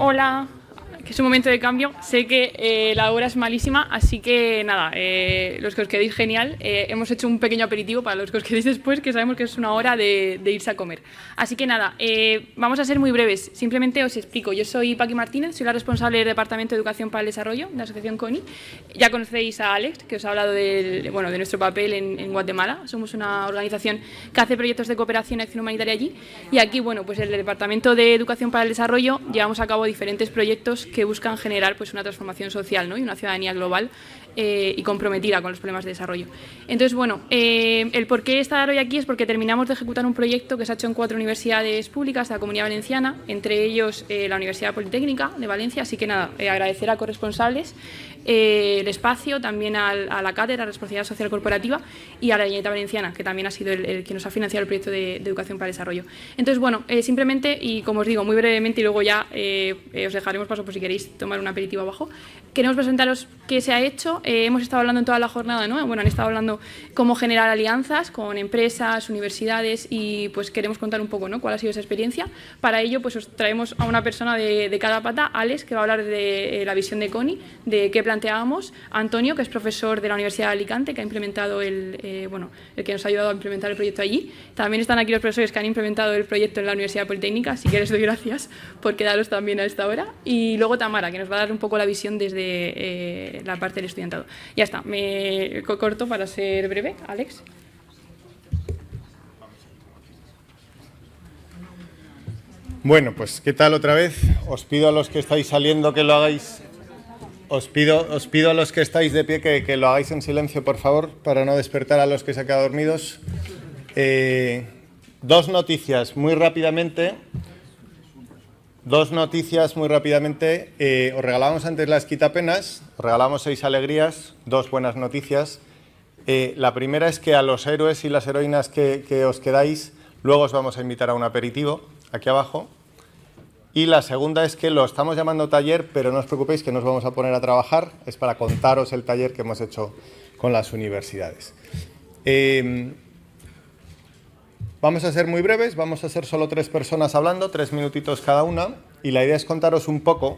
Hola, que es un momento de cambio. Sé que la hora es malísima, así que nada, los que os quedéis genial. Hemos hecho un pequeño aperitivo para los que os quedéis después, que sabemos que es una hora de irse a comer. Así que nada, vamos a ser muy breves. Simplemente os explico. Yo soy Paqui Martínez, soy la responsable del Departamento de Educación para el Desarrollo de la Asociación CONI. Ya conocéis a Alex, que os ha hablado de nuestro papel en Guatemala. Somos una organización que hace proyectos de cooperación y acción humanitaria allí. Y aquí, bueno, pues el Departamento de Educación para el Desarrollo llevamos a cabo diferentes proyectos que buscan generar pues una transformación social, ¿no? Y una ciudadanía global y comprometida con los problemas de desarrollo. Entonces, bueno, el por qué estar hoy aquí es porque terminamos de ejecutar un proyecto que se ha hecho en 4 universidades públicas de la Comunidad Valenciana, entre ellos la Universidad Politécnica de Valencia, así que nada, agradecer a corresponsables el espacio, también a la cátedra, Responsabilidad Social Corporativa, y a la Generalitat Valenciana, que también ha sido el que nos ha financiado el proyecto de educación para el desarrollo. Entonces, bueno, simplemente, y como os digo, muy brevemente, y luego ya os dejaremos paso por si queréis tomar un aperitivo abajo, queremos presentaros qué se ha hecho. Hemos estado hablando en toda la jornada, ¿no? Bueno, han estado hablando cómo generar alianzas con empresas, universidades, y pues queremos contar un poco, ¿no?, cuál ha sido esa experiencia. Para ello, pues os traemos a una persona de cada pata, Alex, que va a hablar de la visión de CONI, de qué planteábamos, Antonio, que es profesor de la Universidad de Alicante, que ha implementado el que nos ha ayudado a implementar el proyecto allí. También están aquí los profesores que han implementado el proyecto en la Universidad Politécnica, así que les doy gracias por quedaros también a esta hora. Y luego Tamara, que nos va a dar un poco la visión desde la parte del estudiantado. Ya está, me corto para ser breve. Alex. Bueno, pues ¿qué tal otra vez? Os pido a los que estáis saliendo que lo hagáis. Os pido a los que estáis de pie que lo hagáis en silencio, por favor, para no despertar a los que se han quedado dormidos. 2 noticias muy rápidamente. Os regalábamos antes las quitapenas, os regalamos 6 alegrías, 2 buenas noticias. La primera es que a los héroes y las heroínas que os quedáis, luego os vamos a invitar a un aperitivo, aquí abajo. Y la segunda es que lo estamos llamando taller, pero no os preocupéis que nos vamos a poner a trabajar. Es para contaros el taller que hemos hecho con las universidades. Vamos a ser muy breves, vamos a ser solo 3 personas hablando, 3 minutitos cada una. Y la idea es contaros un poco,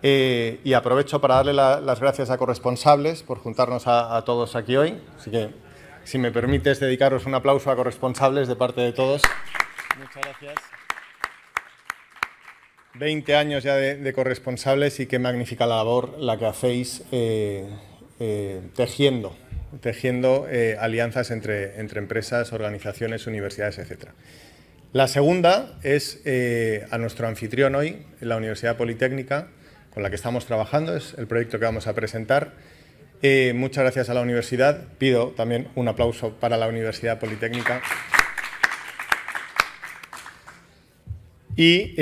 y aprovecho para darle las gracias a corresponsables por juntarnos a todos aquí hoy. Así que, si me permites, dedicaros un aplauso a corresponsables de parte de todos. Muchas gracias. 20 años ya de corresponsables, y qué magnífica labor la que hacéis tejiendo alianzas entre empresas, organizaciones, universidades, etc. La segunda es a nuestro anfitrión hoy, la Universidad Politécnica, con la que estamos trabajando, es el proyecto que vamos a presentar. Muchas gracias a la universidad. Pido también un aplauso para la Universidad Politécnica. Y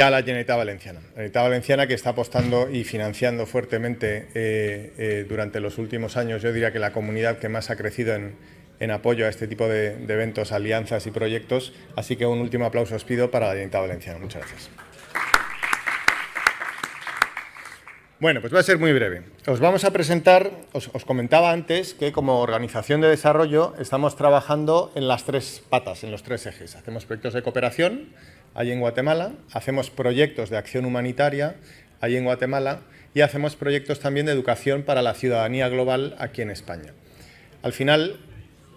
a la Generalitat Valenciana. La Generalitat Valenciana, que está apostando y financiando fuertemente durante los últimos años, yo diría que la comunidad que más ha crecido en apoyo a este tipo de eventos, alianzas y proyectos. Así que un último aplauso os pido para la Generalitat Valenciana. Muchas gracias. Bueno, pues va a ser muy breve. Os vamos a presentar, os comentaba antes que como organización de desarrollo estamos trabajando en las 3 patas, en los 3 ejes. Hacemos proyectos de cooperación allí en Guatemala, hacemos proyectos de acción humanitaria allí en Guatemala y hacemos proyectos también de educación para la ciudadanía global aquí en España. Al final,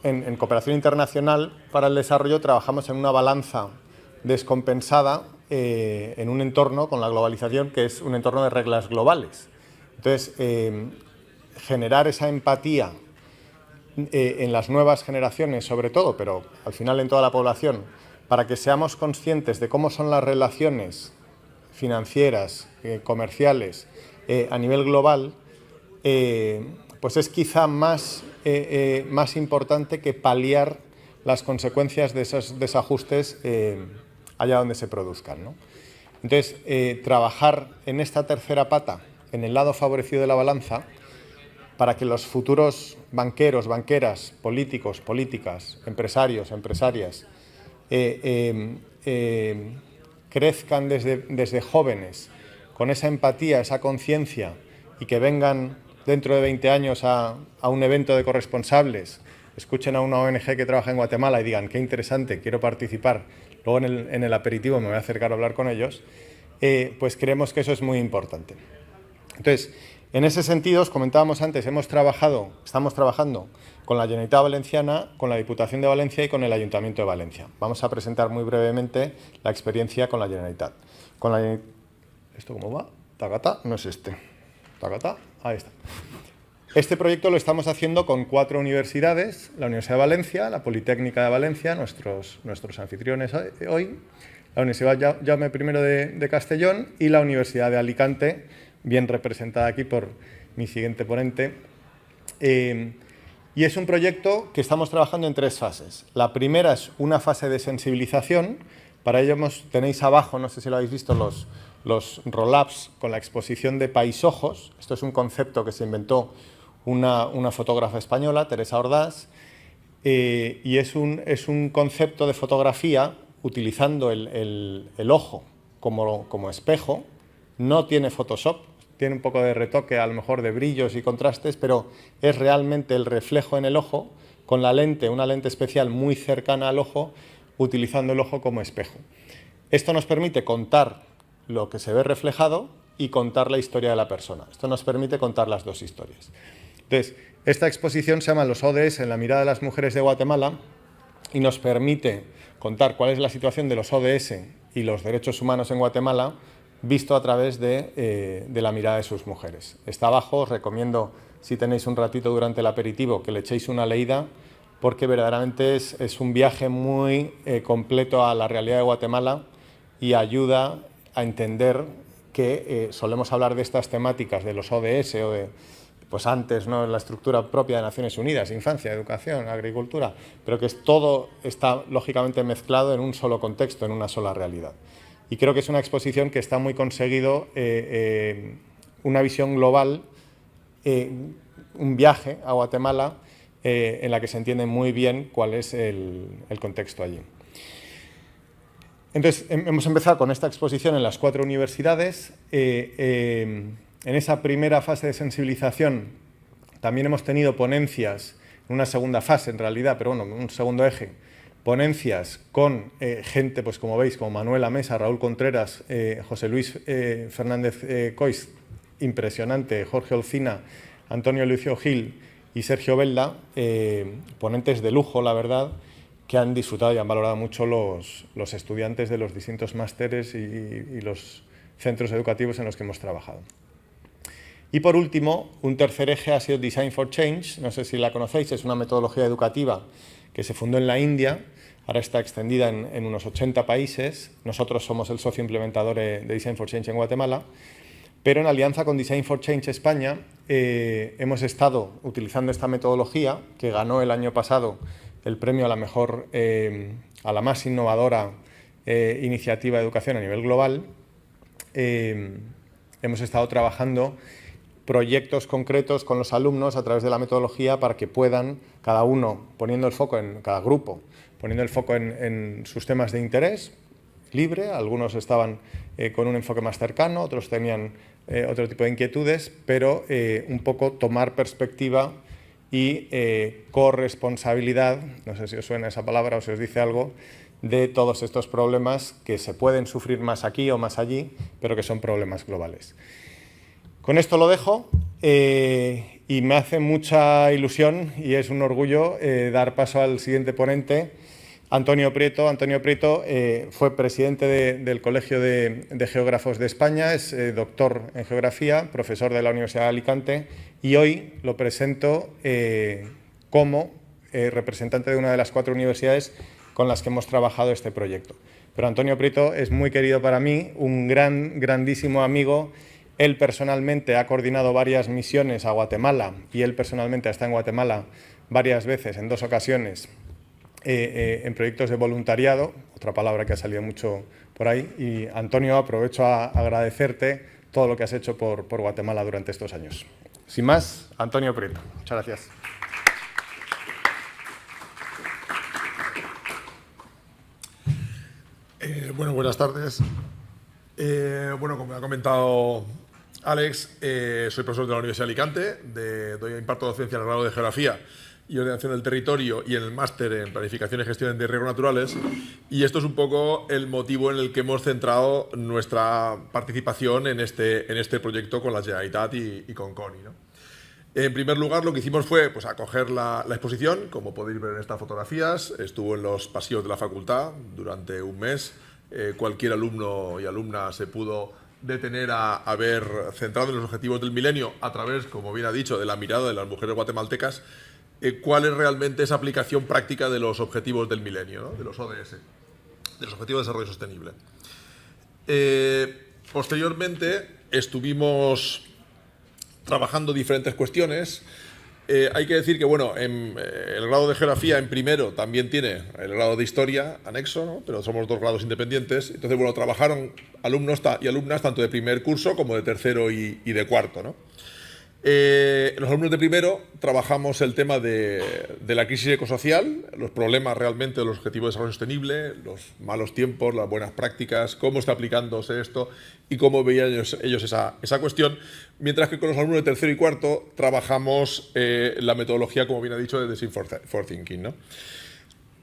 en cooperación internacional para el desarrollo trabajamos en una balanza descompensada en un entorno con la globalización que es un entorno de reglas globales. Entonces, generar esa empatía en las nuevas generaciones sobre todo, pero al final en toda la población, para que seamos conscientes de cómo son las relaciones financieras, comerciales, a nivel global, pues es quizá más importante que paliar las consecuencias de esos desajustes allá donde se produzcan, ¿no? Entonces, trabajar en esta tercera pata, en el lado favorecido de la balanza, para que los futuros banqueros, banqueras, políticos, políticas, empresarios, empresarias, crezcan desde jóvenes con esa empatía, esa conciencia, y que vengan dentro de 20 años a un evento de corresponsables, escuchen a una ONG que trabaja en Guatemala y digan qué interesante, quiero participar, luego en el aperitivo me voy a acercar a hablar con ellos, pues creemos que eso es muy importante. Entonces, en ese sentido, os comentábamos antes, estamos trabajando con la Generalitat Valenciana, con la Diputación de Valencia y con el Ayuntamiento de Valencia. Vamos a presentar muy brevemente la experiencia con la Generalitat. ¿Esto cómo va? Tacata, no es este. Tacata, ahí está. Este proyecto lo estamos haciendo con 4 universidades, la Universidad de Valencia, la Politécnica de Valencia, nuestros anfitriones hoy, la Universidad Jaume I de Castellón y la Universidad de Alicante, bien representada aquí por mi siguiente ponente. Y es un proyecto que estamos trabajando en 3 fases. La primera es una fase de sensibilización. Para ello tenéis abajo, no sé si lo habéis visto, los roll-ups con la exposición de paisojos. Esto es un concepto que se inventó una fotógrafa española, Teresa Ordaz, y es un concepto de fotografía utilizando el ojo como espejo. No tiene Photoshop, tiene un poco de retoque, a lo mejor de brillos y contrastes, pero es realmente el reflejo en el ojo con la lente, una lente especial muy cercana al ojo, utilizando el ojo como espejo. Esto nos permite contar lo que se ve reflejado y contar la historia de la persona. Esto nos permite contar las 2 historias. Entonces, esta exposición se llama Los ODS en la mirada de las mujeres de Guatemala y nos permite contar cuál es la situación de los ODS y los derechos humanos en Guatemala visto a través de la mirada de sus mujeres. Está abajo, os recomiendo, si tenéis un ratito durante el aperitivo, que le echéis una leída, porque verdaderamente es un viaje muy completo a la realidad de Guatemala y ayuda a entender que solemos hablar de estas temáticas de los ODS o de, pues antes, ¿no?, la estructura propia de Naciones Unidas, infancia, educación, agricultura, pero que todo está lógicamente mezclado en un solo contexto, en una sola realidad. Y creo que es una exposición que está muy conseguido, una visión global, un viaje a Guatemala en la que se entiende muy bien cuál es el contexto allí. Entonces, hemos empezado con esta exposición en las 4 universidades. En esa primera fase de sensibilización también hemos tenido ponencias, en una segunda fase en realidad, pero bueno, un segundo eje, ponencias con gente, pues como veis, como Manuela Mesa, Raúl Contreras, José Luis Fernández Cois, impresionante, Jorge Olcina, Antonio Lucio Gil y Sergio Belda, ponentes de lujo, la verdad, que han disfrutado y han valorado mucho los estudiantes de los distintos másteres y los centros educativos en los que hemos trabajado. Y por último, un tercer eje ha sido Design for Change. No sé si la conocéis, es una metodología educativa que se fundó en la India, ahora está extendida en unos 80 países. Nosotros somos el socio implementador de Design for Change en Guatemala, pero en alianza con Design for Change España hemos estado utilizando esta metodología que ganó el año pasado el premio a la más innovadora iniciativa de educación a nivel global. Hemos estado trabajando proyectos concretos con los alumnos a través de la metodología para que puedan, cada uno poniendo el foco en cada grupo, poniendo el foco en sus temas de interés libre. Algunos estaban con un enfoque más cercano, otros tenían otro tipo de inquietudes, pero un poco tomar perspectiva y corresponsabilidad, no sé si os suena esa palabra o si os dice algo, de todos estos problemas que se pueden sufrir más aquí o más allí, pero que son problemas globales. Con esto lo dejo y me hace mucha ilusión y es un orgullo dar paso al siguiente ponente, Antonio Prieto. Antonio Prieto fue presidente del Colegio de Geógrafos de España, es doctor en Geografía, profesor de la Universidad de Alicante y hoy lo presento como representante de una de las 4 universidades con las que hemos trabajado este proyecto. Pero Antonio Prieto es muy querido para mí, un grandísimo amigo. Él personalmente ha coordinado varias misiones a Guatemala y él personalmente está en Guatemala varias veces, en 2 ocasiones, en proyectos de voluntariado, otra palabra que ha salido mucho por ahí. Y Antonio, aprovecho a agradecerte todo lo que has hecho por Guatemala durante estos años. Sin más, Antonio Prieto. Muchas gracias. Bueno, buenas tardes. Bueno, como ha comentado Alex, soy profesor de la Universidad de Alicante, imparto docencia en el grado de Geografía y Ordenación del Territorio y en el máster en Planificación y Gestión de Riesgos Naturales. Y esto es un poco el motivo en el que hemos centrado nuestra participación en este proyecto con la Generalitat y con CONI, ¿no? En primer lugar, lo que hicimos fue pues, acoger la exposición, como podéis ver en estas fotografías. Estuvo en los pasillos de la facultad durante un mes. Cualquier alumno y alumna se pudo detener a ver, centrado en los objetivos del milenio, a través, como bien ha dicho, de la mirada de las mujeres guatemaltecas, cuál es realmente esa aplicación práctica de los objetivos del milenio, ¿no? De los ODS, de los Objetivos de Desarrollo Sostenible. Posteriormente estuvimos trabajando diferentes cuestiones. Hay que decir que bueno, el grado de Geografía en primero también tiene el grado de Historia anexo, ¿no? Pero somos dos grados independientes. Entonces, bueno, trabajaron alumnos y alumnas tanto de primer curso como de tercero y de cuarto, ¿no? Los alumnos de primero trabajamos el tema de la crisis ecosocial, los problemas realmente de los objetivos de desarrollo sostenible, los malos tiempos, las buenas prácticas, cómo está aplicándose esto y cómo veían ellos esa cuestión, mientras que con los alumnos de tercero y cuarto trabajamos la metodología, como bien ha dicho, de Design for Thinking, ¿no?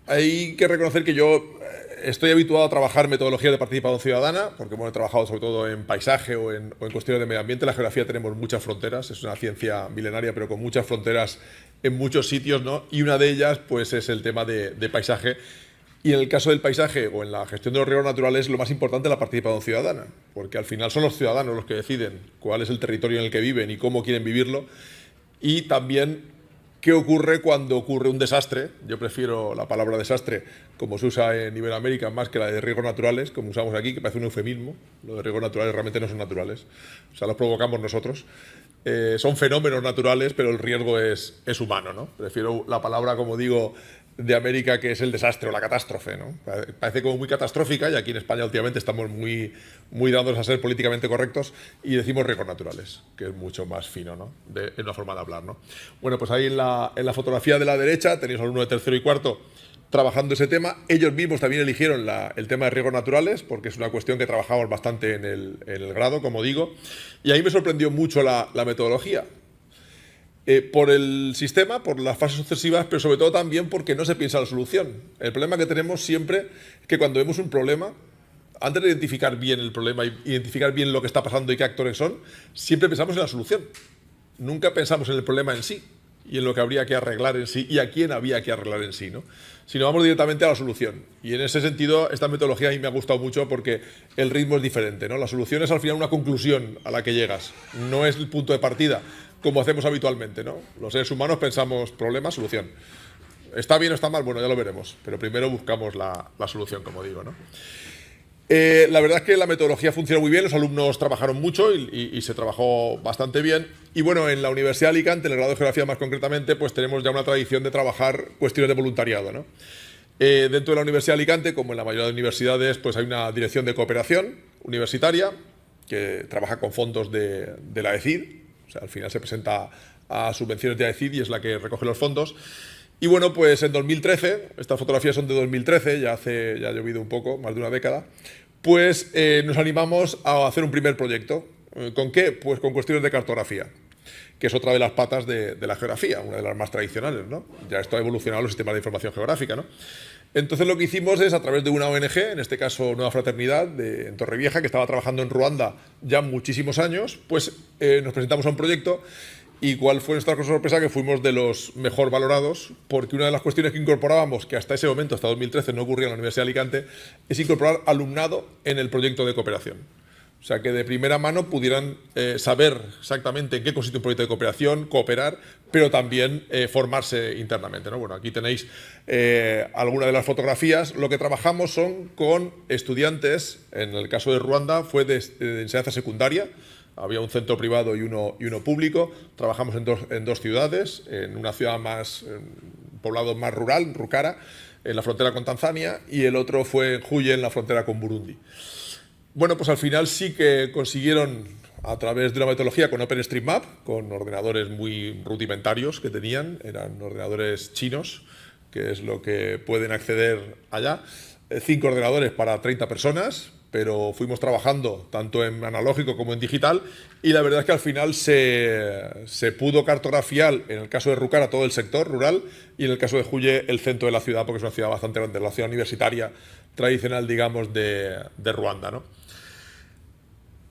Hay que reconocer que yo estoy habituado a trabajar metodologías de participación ciudadana, porque bueno, he trabajado sobre todo en paisaje o en cuestiones de medio ambiente. En la geografía tenemos muchas fronteras, es una ciencia milenaria, pero con muchas fronteras en muchos sitios, ¿no? Y una de ellas pues, es el tema de paisaje. Y en el caso del paisaje o en la gestión de los riesgos naturales, lo más importante es la participación ciudadana, porque al final son los ciudadanos los que deciden cuál es el territorio en el que viven y cómo quieren vivirlo. Y también ¿qué ocurre cuando ocurre un desastre? Yo prefiero la palabra desastre, como se usa en Iberoamérica, más que la de riesgos naturales, como usamos aquí, que parece un eufemismo. Los de riesgos naturales realmente no son naturales, o sea, los provocamos nosotros. Son fenómenos naturales, pero el riesgo es humano, ¿no? Prefiero la palabra, como digo, de América, que es el desastre o la catástrofe, ¿no? Parece como muy catastrófica, y aquí en España últimamente estamos muy dados a ser políticamente correctos y decimos riesgos naturales, que es mucho más fino, ¿no? Es una forma de hablar, ¿no? Bueno, pues ahí en la fotografía de la derecha tenéis alumnos de tercero y cuarto trabajando ese tema. Ellos mismos también eligieron el tema de riesgos naturales, porque es una cuestión que trabajamos bastante en el grado, como digo, y ahí me sorprendió mucho la metodología. Por el sistema, por las fases sucesivas, pero sobre todo también porque no se piensa la solución. El problema que tenemos siempre es que cuando vemos un problema, antes de identificar bien el problema y identificar bien lo que está pasando y qué actores son, siempre pensamos en la solución. Nunca pensamos en el problema en sí y en lo que habría que arreglar en sí y a quién había que arreglar en sí, ¿no? Sino vamos directamente a la solución. Y en ese sentido, esta metodología a mí me ha gustado mucho porque el ritmo es diferente, ¿no? La solución es al final una conclusión a la que llegas, no es el punto de partida, como hacemos habitualmente, ¿no? Los seres humanos pensamos problema, solución. ¿Está bien o está mal? Bueno, ya lo veremos, pero primero buscamos la solución, como digo, ¿no? La verdad es que la metodología funciona muy bien, los alumnos trabajaron mucho y se trabajó bastante bien. Y bueno, en la Universidad de Alicante, en el grado de Geografía más concretamente, pues tenemos ya una tradición de trabajar cuestiones de voluntariado, ¿no? Dentro de la Universidad de Alicante, como en la mayoría de universidades, pues hay una dirección de cooperación universitaria que trabaja con fondos de la ECID. O sea, al final se presenta a subvenciones de la ECID y es la que recoge los fondos. Y bueno, pues en 2013, estas fotografías son de 2013, ya ha llovido un poco, más de una década, pues nos animamos a hacer un primer proyecto. ¿Con qué? Pues con cuestiones de cartografía, que es otra de las patas de la geografía, una de las más tradicionales, ¿no? Ya esto ha evolucionado los sistemas de información geográfica, ¿no? Entonces lo que hicimos es, a través de una ONG, en este caso Nueva Fraternidad, en Torrevieja, que estaba trabajando en Ruanda ya muchísimos años, pues nos presentamos a un proyecto. ¿Y cuál fue nuestra sorpresa? Que fuimos de los mejor valorados, porque una de las cuestiones que incorporábamos, que hasta ese momento, hasta 2013, no ocurría en la Universidad de Alicante, es incorporar alumnado en el proyecto de cooperación. O sea, que de primera mano pudieran saber exactamente en qué consiste un proyecto de cooperación, cooperar, pero también formarse internamente, ¿no? Bueno, aquí tenéis algunas de las fotografías. Lo que trabajamos son con estudiantes, en el caso de Ruanda fue de enseñanza secundaria. Había un centro privado y uno público. Trabajamos en dos ciudades, en una ciudad más, poblado más rural, Rukara, en la frontera con Tanzania, y el otro fue en Huye, en la frontera con Burundi. Bueno, pues al final sí que consiguieron, a través de la metodología con OpenStreetMap, con ordenadores muy rudimentarios que tenían, eran ordenadores chinos, que es lo que pueden acceder allá, 5 ordenadores para 30 personas, pero fuimos trabajando tanto en analógico como en digital y la verdad es que al final se pudo cartografiar, en el caso de Rucara, todo el sector rural y en el caso de Huye el centro de la ciudad, porque es una ciudad bastante grande, la ciudad universitaria tradicional, digamos, de Ruanda, ¿no?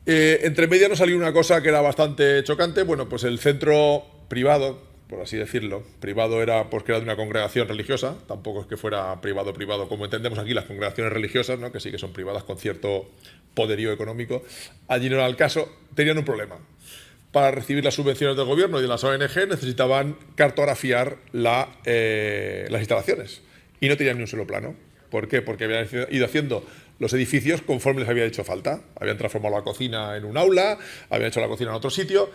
Entre medias nos salió una cosa que era bastante chocante. Bueno, pues el centro privado, por así decirlo, privado era porque era de una congregación religiosa, tampoco es que fuera privado como entendemos aquí las congregaciones religiosas, ¿no? Que sí que son privadas con cierto poderío económico. Allí no era el caso, tenían un problema. Para recibir las subvenciones del gobierno y de las ONG necesitaban cartografiar las instalaciones y no tenían ni un solo plano. ¿Por qué? Porque habían ido haciendo los edificios conforme les había hecho falta. Habían transformado la cocina en un aula, habían hecho la cocina en otro sitio.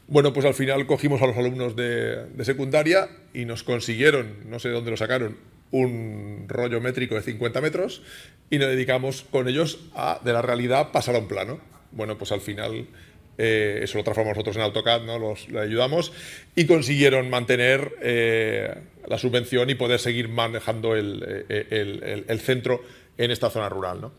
Bueno, pues al final cogimos a los alumnos de secundaria y nos consiguieron, no sé de dónde lo sacaron, un rollo métrico de 50 metros y nos dedicamos con ellos a, de la realidad, pasar a un plano. Bueno, pues al final eso lo transformamos nosotros en AutoCAD, ¿no? Le ayudamos y consiguieron mantener la subvención y poder seguir manejando el centro en esta zona rural, ¿no?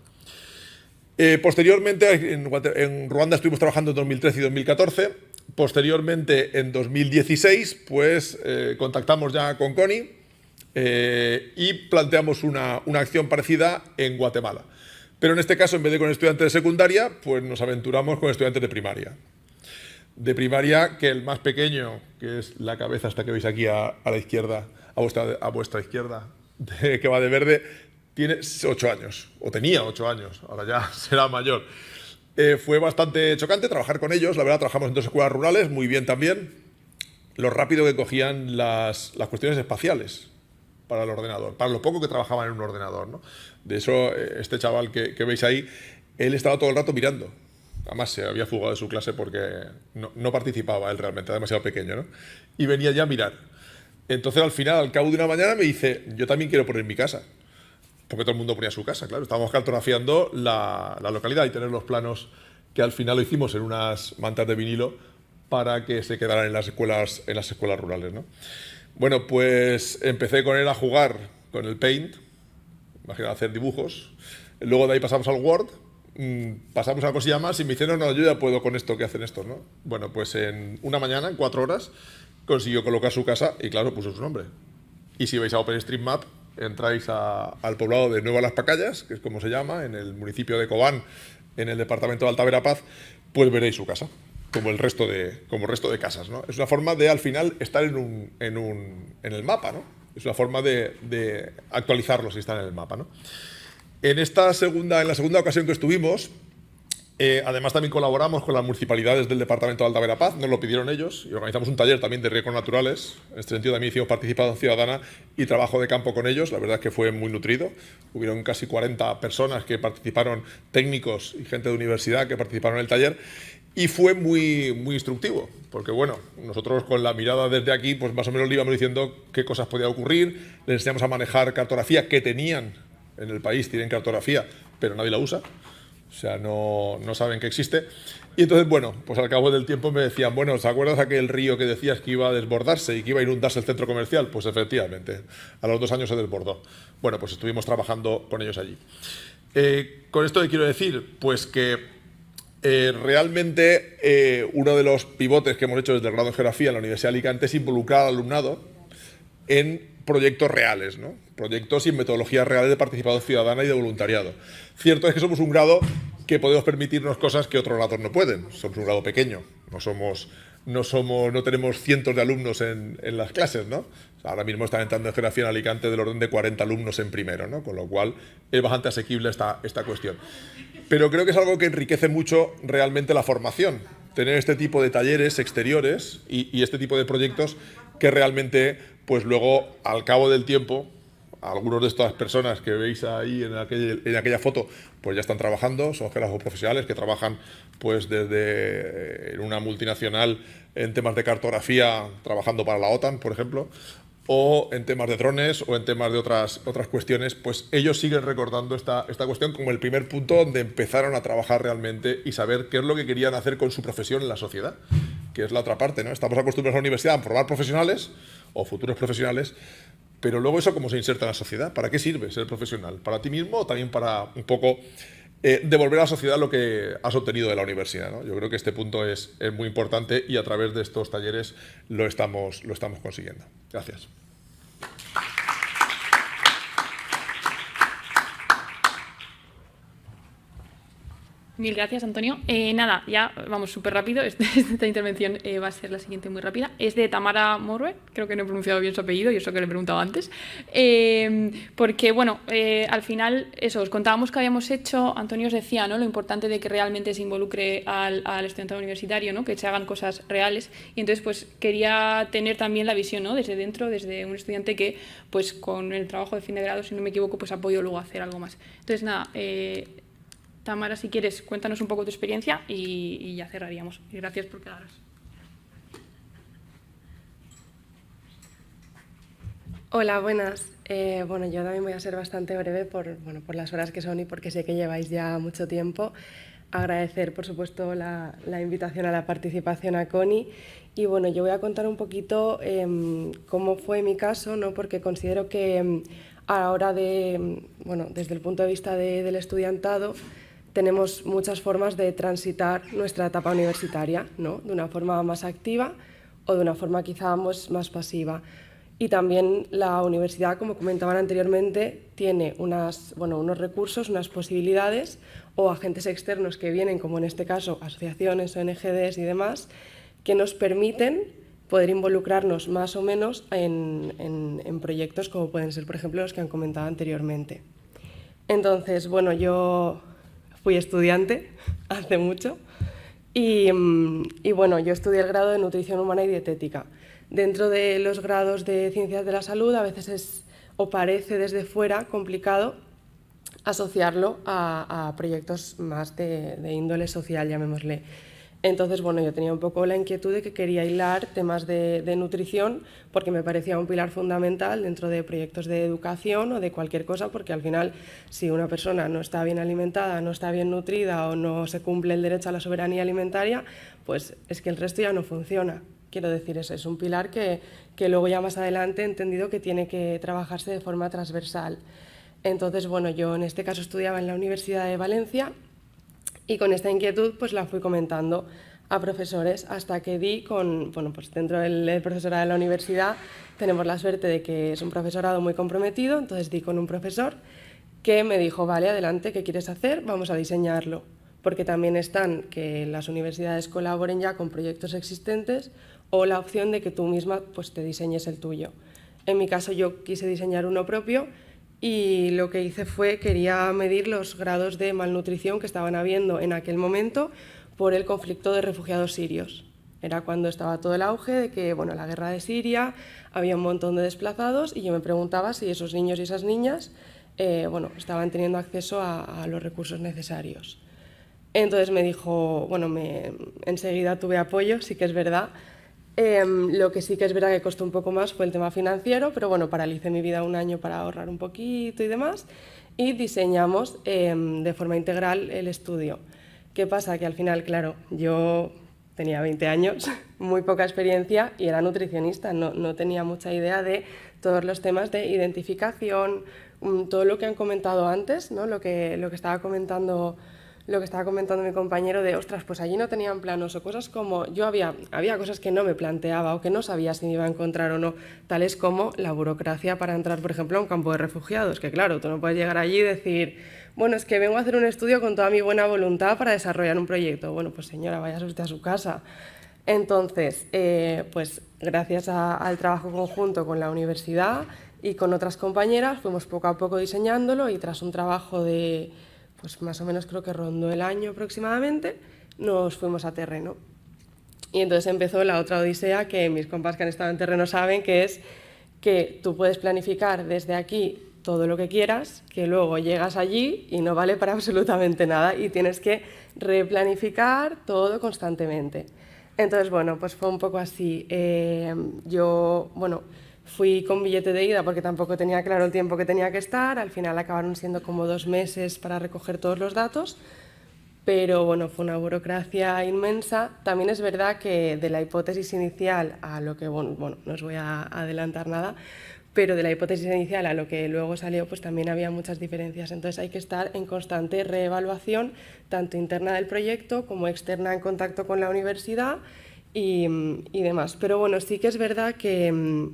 Posteriormente, en Ruanda estuvimos trabajando en 2013 y 2014. Posteriormente, en 2016, pues contactamos ya con CONI y planteamos una acción parecida en Guatemala. Pero en este caso, en vez de con estudiantes de secundaria, pues nos aventuramos con estudiantes de primaria. De primaria, que el más pequeño, que es la cabeza esta que veis aquí a la izquierda, a vuestra izquierda, que va de verde, tiene 8 años, o tenía 8 años, ahora ya será mayor. Fue bastante chocante trabajar con ellos, la verdad, trabajamos en 2 escuelas rurales, muy bien también, lo rápido que cogían las cuestiones espaciales para el ordenador, para lo poco que trabajaban en un ordenador, ¿no? De eso, este chaval que veis ahí, él estaba todo el rato mirando. Además, se había fugado de su clase porque no participaba él realmente, era demasiado pequeño, ¿no? Y venía ya a mirar. Entonces, al final, al cabo de una mañana, me dice, yo también quiero poner mi casa. Porque todo el mundo ponía su casa, claro. Estábamos cartografiando la localidad y tener los planos que al final lo hicimos en unas mantas de vinilo para que se quedaran en las escuelas rurales, ¿no? Bueno, pues empecé con él a jugar con el Paint, imagina hacer dibujos. Luego de ahí pasamos al Word, pasamos a una cosilla más y me dijeron, no, yo ya puedo con esto que hacen estos, ¿no? Bueno, pues en una mañana, en 4 horas, consiguió colocar su casa y claro, puso su nombre. Y si vais a OpenStreetMap, entráis al poblado de Nueva Las Pacayas, que es como se llama, en el municipio de Cobán, en el departamento de Alta Verapaz, pues veréis su casa, como el resto de casas, ¿no? Es una forma de, al final, estar en el mapa, ¿no? Es una forma de actualizarlos y estar en el mapa, ¿no? En la segunda ocasión que estuvimos, además también colaboramos con las municipalidades del departamento de Alta Verapaz, nos lo pidieron ellos, y organizamos un taller también de riesgos naturales. En este sentido también hicimos participación ciudadana y trabajo de campo con ellos. La verdad es que fue muy nutrido. Hubieron casi 40 personas que participaron, técnicos y gente de universidad que participaron en el taller, y fue muy, muy instructivo, porque bueno, nosotros con la mirada desde aquí, pues más o menos le íbamos diciendo qué cosas podían ocurrir, les enseñamos a manejar cartografía que tenían en el país, tienen cartografía, pero nadie la usa. O sea, no saben que existe. Y entonces, bueno, pues al cabo del tiempo me decían, bueno, ¿te acuerdas aquel río que decías que iba a desbordarse y que iba a inundarse el centro comercial? Pues efectivamente, a los 2 años se desbordó. Bueno, pues estuvimos trabajando con ellos allí. Con esto, ¿qué quiero decir? Pues que realmente uno de los pivotes que hemos hecho desde el grado en Geografía en la Universidad de Alicante es involucrar al alumnado en proyectos reales, ¿no? Proyectos y metodologías reales de participación ciudadana y de voluntariado. Cierto es que somos un grado que podemos permitirnos cosas que otros grados no pueden. Somos un grado pequeño, no tenemos cientos de alumnos en las clases, ¿no? Ahora mismo están entrando en Geografía en Alicante del orden de 40 alumnos en primero, ¿no? Con lo cual es bastante asequible esta cuestión. Pero creo que es algo que enriquece mucho realmente la formación, tener este tipo de talleres exteriores y este tipo de proyectos que realmente, pues luego, al cabo del tiempo, algunos de estas personas que veis ahí en aquella foto, pues ya están trabajando, son geógrafos profesionales que trabajan pues desde en una multinacional en temas de cartografía, trabajando para la OTAN, por ejemplo, o en temas de drones o en temas de otras cuestiones, pues ellos siguen recordando esta cuestión como el primer punto donde empezaron a trabajar realmente y saber qué es lo que querían hacer con su profesión en la sociedad, que es la otra parte, ¿no? Estamos acostumbrados en la universidad a formar profesionales o futuros profesionales, pero luego eso cómo se inserta en la sociedad, ¿para qué sirve ser profesional? ¿Para ti mismo o también para un poco devolver a la sociedad lo que has obtenido de la universidad, ¿no? Yo creo que este punto es muy importante y a través de estos talleres lo estamos consiguiendo. Gracias. Mil gracias, Antonio. Nada, ya vamos súper rápido. Esta intervención va a ser la siguiente muy rápida. Es de Tamara Morue, creo que no he pronunciado bien su apellido y eso que le he preguntado antes. Porque, bueno, al final, eso, os contábamos que habíamos hecho, Antonio os decía, ¿no?, lo importante de que realmente se involucre al estudiantado universitario, ¿no?, que se hagan cosas reales. Y entonces, pues, quería tener también la visión, ¿no?, desde dentro, desde un estudiante que, pues, con el trabajo de fin de grado, si no me equivoco, pues ha podido luego hacer algo más. Entonces, nada, Tamara, si quieres, cuéntanos un poco tu experiencia y ya cerraríamos. Y gracias por quedaros. Hola, buenas. Bueno, yo también voy a ser bastante breve por las horas que son y porque sé que lleváis ya mucho tiempo. Agradecer, por supuesto, la invitación a la participación a Connie. Y bueno, yo voy a contar un poquito cómo fue mi caso, ¿no?, porque considero que a la hora de, bueno, desde el punto de vista del estudiantado, tenemos muchas formas de transitar nuestra etapa universitaria, ¿no?, de una forma más activa o de una forma quizá más pasiva. Y también la universidad, como comentaban anteriormente, tiene unos recursos, unas posibilidades o agentes externos que vienen, como en este caso asociaciones, ONGs y demás, que nos permiten poder involucrarnos más o menos en proyectos como pueden ser, por ejemplo, los que han comentado anteriormente. Entonces, bueno, yo fui estudiante hace mucho y bueno, yo estudié el grado de Nutrición Humana y Dietética. Dentro de los grados de Ciencias de la Salud a veces parece desde fuera complicado asociarlo a proyectos más de índole social, llamémosle. Entonces, bueno, yo tenía un poco la inquietud de que quería hilar temas de nutrición porque me parecía un pilar fundamental dentro de proyectos de educación o de cualquier cosa, porque al final, si una persona no está bien alimentada, no está bien nutrida o no se cumple el derecho a la soberanía alimentaria, pues es que el resto ya no funciona. Quiero decir, eso es un pilar que luego ya más adelante he entendido que tiene que trabajarse de forma transversal. Entonces, bueno, yo en este caso estudiaba en la Universidad de Valencia y con esta inquietud pues la fui comentando a profesores hasta que di con, bueno, pues dentro del profesorado de la universidad tenemos la suerte de que es un profesorado muy comprometido, entonces di con un profesor que me dijo, vale, adelante, ¿qué quieres hacer? Vamos a diseñarlo. Porque también están que las universidades colaboren ya con proyectos existentes o la opción de que tú misma pues, te diseñes el tuyo. En mi caso yo quise diseñar uno propio y lo que hice fue, quería medir los grados de malnutrición que estaban habiendo en aquel momento por el conflicto de refugiados sirios. Era cuando estaba todo el auge de que, bueno, la guerra de Siria, había un montón de desplazados y yo me preguntaba si esos niños y esas niñas estaban teniendo acceso a los recursos necesarios. Entonces me dijo, bueno, enseguida tuve apoyo, sí que es verdad. Lo que sí que es verdad que costó un poco más fue el tema financiero, pero bueno, paralicé mi vida un año para ahorrar un poquito y demás, y diseñamos de forma integral el estudio. ¿Qué pasa? Que al final, claro, yo tenía 20 años, muy poca experiencia y era nutricionista, no tenía mucha idea de todos los temas de identificación, todo lo que han comentado antes, ¿no? Lo que estaba comentando mi compañero de, ostras, pues allí no tenían planos o cosas como, yo había cosas que no me planteaba o que no sabía si me iba a encontrar o no, tales como la burocracia para entrar, por ejemplo, a un campo de refugiados, que claro, tú no puedes llegar allí y decir, bueno, es que vengo a hacer un estudio con toda mi buena voluntad para desarrollar un proyecto. Bueno, pues señora, vaya usted a su casa. Entonces, pues gracias al trabajo conjunto con la universidad y con otras compañeras, fuimos poco a poco diseñándolo y tras un trabajo de pues más o menos creo que rondó el año aproximadamente, nos fuimos a terreno. Y entonces empezó la otra odisea que mis compas que han estado en terreno saben, que es que tú puedes planificar desde aquí todo lo que quieras, que luego llegas allí y no vale para absolutamente nada y tienes que replanificar todo constantemente. Entonces, bueno, pues fue un poco así. Yo, bueno, fui con billete de ida porque tampoco tenía claro el tiempo que tenía que estar, al final acabaron siendo como 2 meses para recoger todos los datos, pero bueno, fue una burocracia inmensa. También es verdad que de la hipótesis inicial a lo que, bueno, no os voy a adelantar nada, pero de la hipótesis inicial a lo que luego salió, pues también había muchas diferencias. Entonces hay que estar en constante reevaluación, tanto interna del proyecto como externa en contacto con la universidad y demás. Pero bueno, sí que es verdad que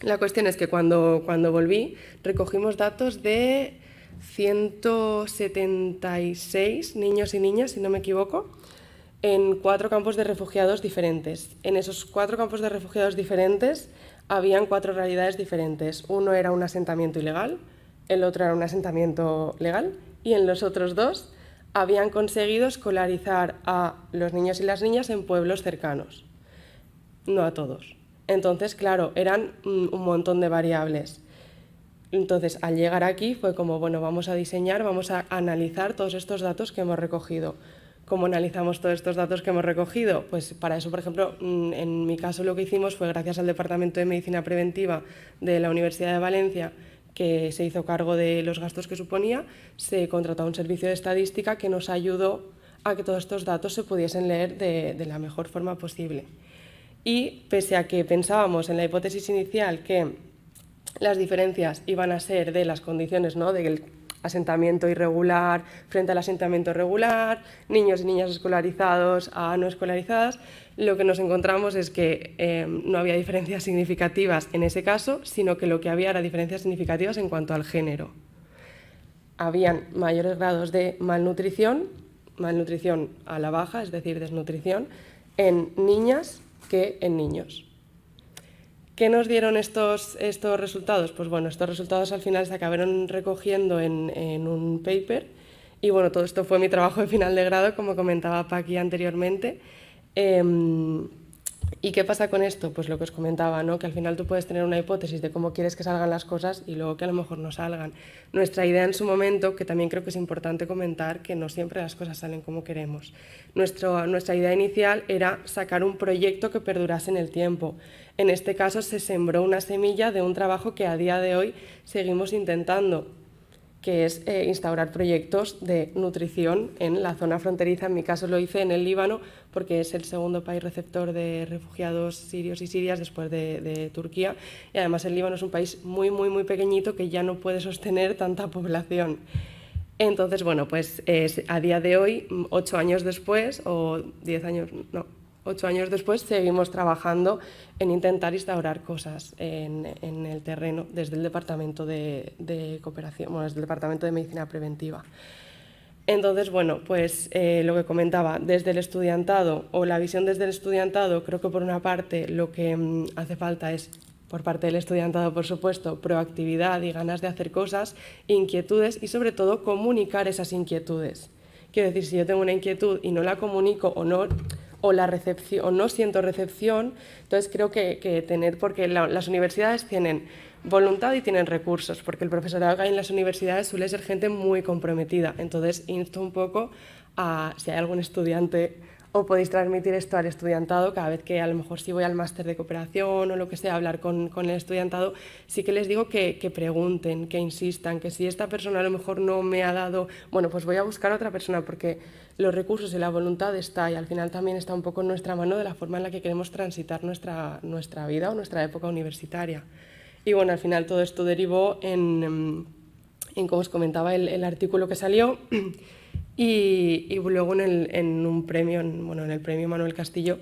la cuestión es que cuando volví recogimos datos de 176 niños y niñas, si no me equivoco, en 4 campos de refugiados diferentes. En esos 4 campos de refugiados diferentes habían 4 realidades diferentes. Uno era un asentamiento ilegal, el otro era un asentamiento legal y en los otros 2 habían conseguido escolarizar a los niños y las niñas en pueblos cercanos, no a todos. Entonces, claro, eran un montón de variables. Entonces, al llegar aquí fue como, bueno, vamos a diseñar, vamos a analizar todos estos datos que hemos recogido. ¿Cómo analizamos todos estos datos que hemos recogido? Pues para eso, por ejemplo, en mi caso lo que hicimos fue, gracias al Departamento de Medicina Preventiva de la Universidad de Valencia, que se hizo cargo de los gastos que suponía, se contrató un servicio de estadística que nos ayudó a que todos estos datos se pudiesen leer de la mejor forma posible. Y pese a que pensábamos en la hipótesis inicial que las diferencias iban a ser de las condiciones, ¿no?, del asentamiento irregular frente al asentamiento regular, niños y niñas escolarizados a no escolarizadas, lo que nos encontramos es que no había diferencias significativas en ese caso, sino que lo que había era diferencias significativas en cuanto al género. Habían mayores grados de malnutrición a la baja, es decir, desnutrición, en niñas que en niños. ¿Qué nos dieron estos resultados? Pues bueno, estos resultados al final se acabaron recogiendo en un paper y bueno, todo esto fue mi trabajo de final de grado, como comentaba Paqui anteriormente. ¿Y qué pasa con esto? Pues lo que os comentaba, ¿no?, que al final tú puedes tener una hipótesis de cómo quieres que salgan las cosas y luego que a lo mejor no salgan. Nuestra idea en su momento, que también creo que es importante comentar, que no siempre las cosas salen como queremos. Nuestra idea inicial era sacar un proyecto que perdurase en el tiempo. En este caso se sembró una semilla de un trabajo que a día de hoy seguimos intentando, que es instaurar proyectos de nutrición en la zona fronteriza. En mi caso lo hice en el Líbano, porque es el segundo país receptor de refugiados sirios y sirias después de Turquía. Y además el Líbano es un país muy, muy, muy pequeñito que ya no puede sostener tanta población. Entonces, bueno, pues a día de hoy, 8 años después, o 10 años, no, 8 años después, seguimos trabajando en intentar instaurar cosas en el terreno desde el Departamento de Cooperación, bueno, desde el Departamento de Medicina Preventiva. Entonces, bueno, pues lo que comentaba, desde el estudiantado o la visión desde el estudiantado, creo que por una parte lo que hace falta es, por parte del estudiantado, por supuesto, proactividad y ganas de hacer cosas, inquietudes y sobre todo comunicar esas inquietudes. Quiero decir, si yo tengo una inquietud y no la comunico o no siento recepción, entonces creo que tener, porque las universidades tienen voluntad y tienen recursos, porque el profesorado que hay en las universidades suele ser gente muy comprometida. Entonces insto un poco a, si hay algún estudiante, o podéis transmitir esto al estudiantado, cada vez que a lo mejor si voy al máster de cooperación o lo que sea, hablar con el estudiantado, sí que les digo que pregunten, que insistan, que si esta persona a lo mejor no me ha dado, bueno, pues voy a buscar a otra persona, porque los recursos y la voluntad está, y al final también está un poco en nuestra mano de la forma en la que queremos transitar nuestra vida o nuestra época universitaria. Y bueno, al final todo esto derivó en como os comentaba, el artículo que salió. Y luego en un premio, en el premio Manuel Castillo,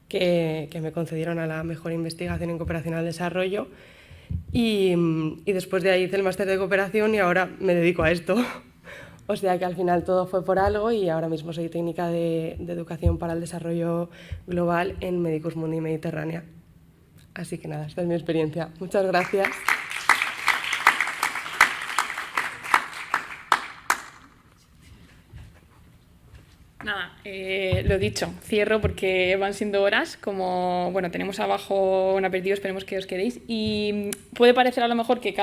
que me concedieron a la mejor investigación en cooperación al desarrollo. Y después de ahí hice el máster de cooperación y ahora me dedico a esto. O sea que al final todo fue por algo y ahora mismo soy técnica de educación para el desarrollo global en Medicus Mundi Mediterránea. Así que nada, esta es mi experiencia. Muchas gracias. Nada, lo dicho, cierro porque van siendo horas, como, bueno, tenemos abajo un aperitivo, esperemos que os quedéis, y puede parecer a lo mejor que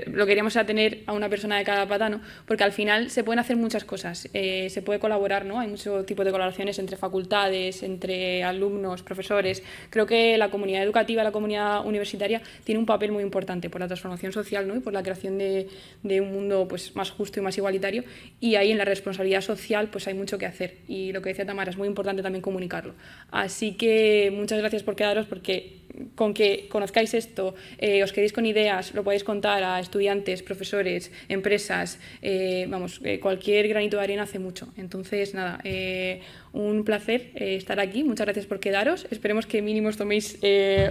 lo queríamos era tener a una persona de cada pata, ¿no? Porque al final se pueden hacer muchas cosas, se puede colaborar, ¿no? Hay muchos tipos de colaboraciones entre facultades, entre alumnos, profesores. Creo que la comunidad educativa, la comunidad universitaria tiene un papel muy importante por la transformación social, ¿no? Y por la creación de un mundo pues, más justo y más igualitario, y ahí en la responsabilidad social pues hay hay mucho que hacer y lo que decía Tamara, es muy importante también comunicarlo. Así que muchas gracias por quedaros, porque con que conozcáis esto, os quedéis con ideas, lo podéis contar a estudiantes, profesores, empresas, cualquier granito de arena hace mucho. Entonces, nada, un placer estar aquí, muchas gracias por quedaros, esperemos que mínimo os toméis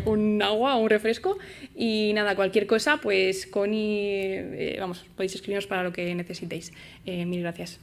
un agua o un refresco y nada, cualquier cosa, pues Connie, podéis escribirnos para lo que necesitéis. Mil gracias.